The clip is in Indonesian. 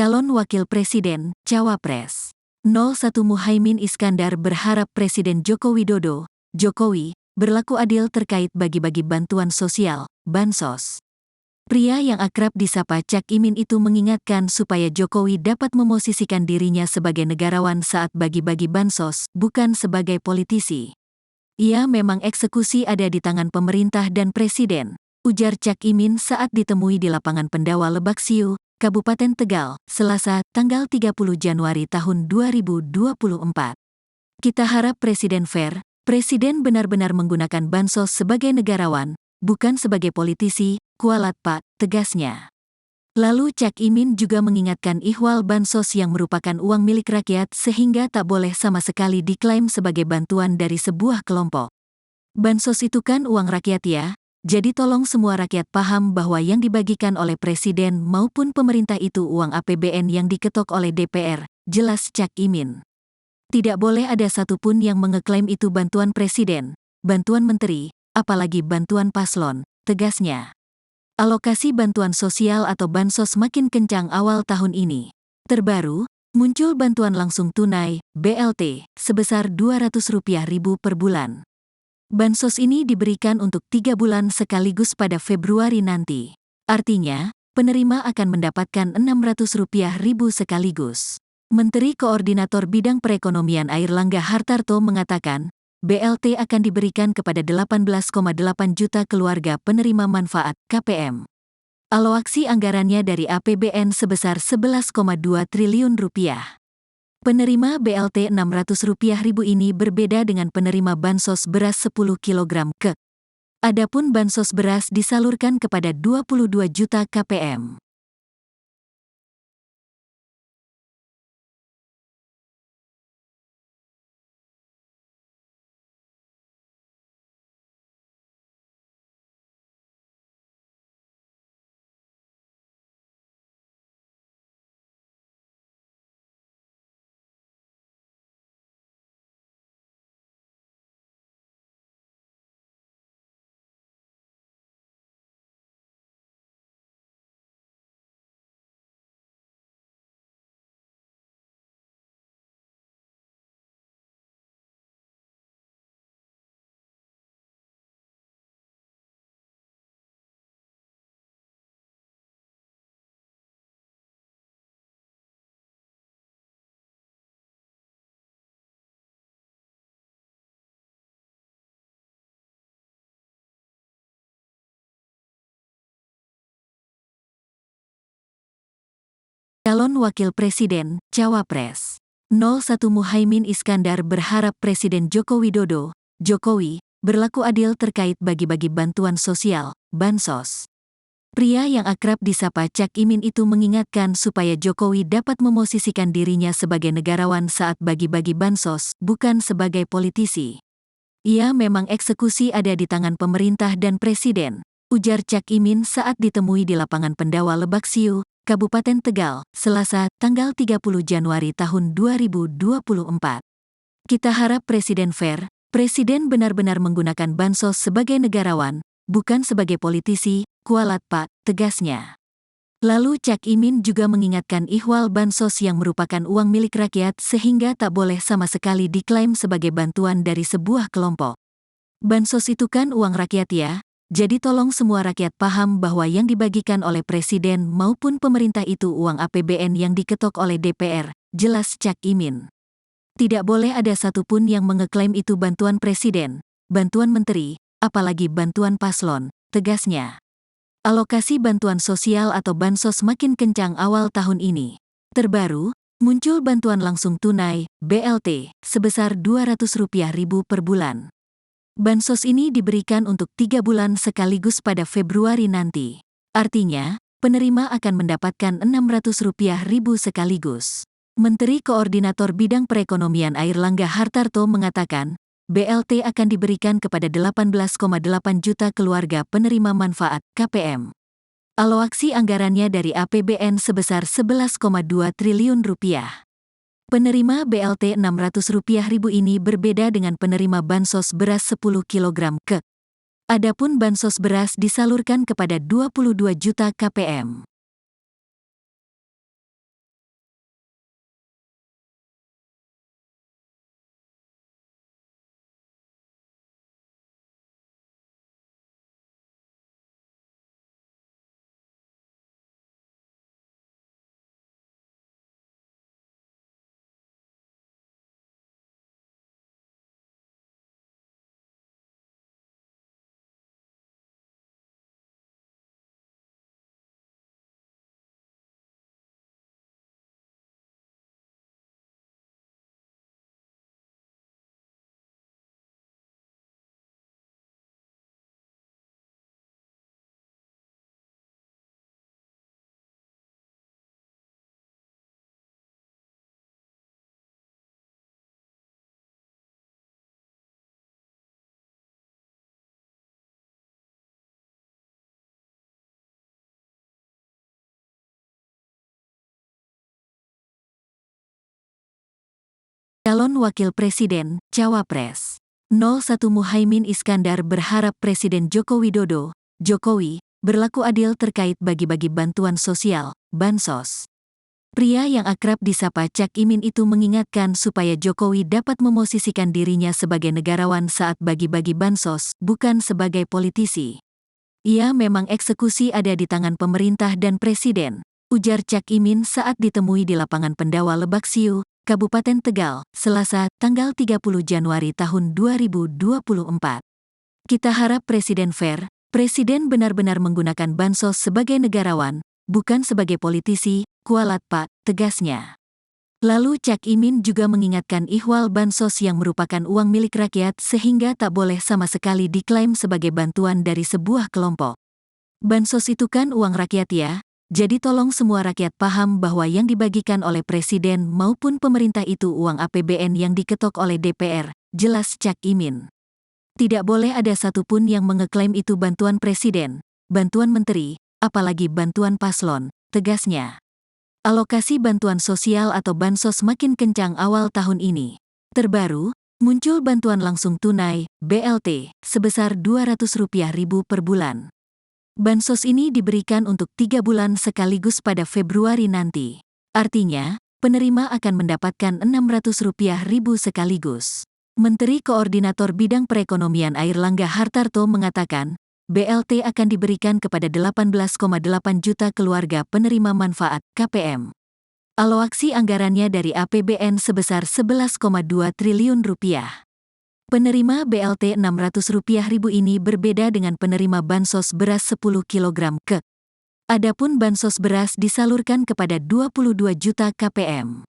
Calon Wakil Presiden, Cawapres 01 Muhaimin Iskandar berharap Presiden Joko Widodo, Jokowi, berlaku adil terkait bagi-bagi bantuan sosial, bansos. Pria yang akrab disapa Cak Imin itu mengingatkan supaya Jokowi dapat memosisikan dirinya sebagai negarawan saat bagi-bagi bansos, bukan sebagai politisi. Ia memang eksekusi ada di tangan pemerintah dan presiden, ujar Cak Imin saat ditemui di lapangan Pendawa Lebaksiu, Kabupaten Tegal, Selasa, tanggal 30 Januari tahun 2024. Kita harap Presiden fair, Presiden benar-benar menggunakan bansos sebagai negarawan, bukan sebagai politisi, kualat Pak, tegasnya. Lalu Cak Imin juga mengingatkan ihwal bansos yang merupakan uang milik rakyat sehingga tak boleh sama sekali diklaim sebagai bantuan dari sebuah kelompok. Bansos itu kan uang rakyat ya, jadi tolong semua rakyat paham bahwa yang dibagikan oleh Presiden maupun pemerintah itu uang APBN yang diketok oleh DPR, jelas Cak Imin. Tidak boleh ada satupun yang mengeklaim itu bantuan Presiden, bantuan menteri, apalagi bantuan paslon, tegasnya. Alokasi bantuan sosial atau bansos makin kencang awal tahun ini. Terbaru, muncul bantuan langsung tunai, BLT, sebesar Rp200.000 per bulan. Bansos ini diberikan untuk 3 bulan sekaligus pada Februari nanti. Artinya, penerima akan mendapatkan Rp600.000 sekaligus. Menteri Koordinator Bidang Perekonomian Airlangga Hartarto mengatakan, BLT akan diberikan kepada 18,8 juta keluarga penerima manfaat KPM. Alokasi anggarannya dari APBN sebesar Rp11,2 triliun. Penerima BLT Rp600.000 ini berbeda dengan penerima bansos beras 10 kg ke. Adapun bansos beras disalurkan kepada 22 juta KPM. Calon Wakil Presiden, Cawapres 01 Muhaimin Iskandar berharap Presiden Joko Widodo, Jokowi, berlaku adil terkait bagi-bagi bantuan sosial, bansos. Pria yang akrab disapa Cak Imin itu mengingatkan supaya Jokowi dapat memosisikan dirinya sebagai negarawan saat bagi-bagi bansos, bukan sebagai politisi. Ia memang eksekusi ada di tangan pemerintah dan presiden, ujar Cak Imin saat ditemui di lapangan Pendawa Lebaksiu, Kabupaten Tegal, Selasa, tanggal 30 Januari tahun 2024. Kita harap Presiden fair, Presiden benar-benar menggunakan bansos sebagai negarawan, bukan sebagai politisi, kualat Pak, tegasnya. Lalu Cak Imin juga mengingatkan ihwal bansos yang merupakan uang milik rakyat sehingga tak boleh sama sekali diklaim sebagai bantuan dari sebuah kelompok. Bansos itu kan uang rakyat ya, jadi tolong semua rakyat paham bahwa yang dibagikan oleh Presiden maupun pemerintah itu uang APBN yang diketok oleh DPR, jelas Cak Imin. Tidak boleh ada satupun yang mengeklaim itu bantuan Presiden, bantuan menteri, apalagi bantuan paslon, tegasnya. Alokasi bantuan sosial atau bansos makin kencang awal tahun ini. Terbaru, muncul bantuan langsung tunai, BLT, sebesar Rp200.000 per bulan. Bansos ini diberikan untuk 3 bulan sekaligus pada Februari nanti. Artinya, penerima akan mendapatkan Rp600.000 sekaligus. Menteri Koordinator Bidang Perekonomian Airlangga Hartarto mengatakan, BLT akan diberikan kepada 18,8 juta keluarga penerima manfaat KPM. Alokasi anggarannya dari APBN sebesar Rp11,2 triliun. Penerima BLT Rp600.000 ini berbeda dengan penerima bansos beras 10 kg ke. Adapun bansos beras disalurkan kepada 22 juta KPM. Calon Wakil Presiden, Cawapres 01 Muhaimin Iskandar berharap Presiden Joko Widodo, Jokowi, berlaku adil terkait bagi-bagi bantuan sosial, bansos. Pria yang akrab disapa Cak Imin itu mengingatkan supaya Jokowi dapat memosisikan dirinya sebagai negarawan saat bagi-bagi bansos, bukan sebagai politisi. Ia memang eksekusi ada di tangan pemerintah dan presiden, ujar Cak Imin saat ditemui di lapangan Pendawa Lebaksiu, Kabupaten Tegal, Selasa, tanggal 30 Januari tahun 2024. Kita harap Presiden fair, Presiden benar-benar menggunakan bansos sebagai negarawan, bukan sebagai politisi, kualat Pak, tegasnya. Lalu Cak Imin juga mengingatkan ihwal bansos yang merupakan uang milik rakyat sehingga tak boleh sama sekali diklaim sebagai bantuan dari sebuah kelompok. Bansos itu kan uang rakyat ya, jadi tolong semua rakyat paham bahwa yang dibagikan oleh Presiden maupun pemerintah itu uang APBN yang diketok oleh DPR, jelas Cak Imin. Tidak boleh ada satupun yang mengeklaim itu bantuan Presiden, bantuan menteri, apalagi bantuan paslon, tegasnya. Alokasi bantuan sosial atau bansos makin kencang awal tahun ini. Terbaru, muncul bantuan langsung tunai, BLT, sebesar Rp200.000 per bulan. Bansos ini diberikan untuk 3 bulan sekaligus pada Februari nanti. Artinya, penerima akan mendapatkan Rp600.000 sekaligus. Menteri Koordinator Bidang Perekonomian Airlangga Hartarto mengatakan, BLT akan diberikan kepada 18,8 juta keluarga penerima manfaat KPM. Alokasi anggarannya dari APBN sebesar Rp11,2 triliun. Penerima BLT Rp600.000 ini berbeda dengan penerima bansos beras 10 kg ke. Adapun bansos beras disalurkan kepada 22 juta KPM.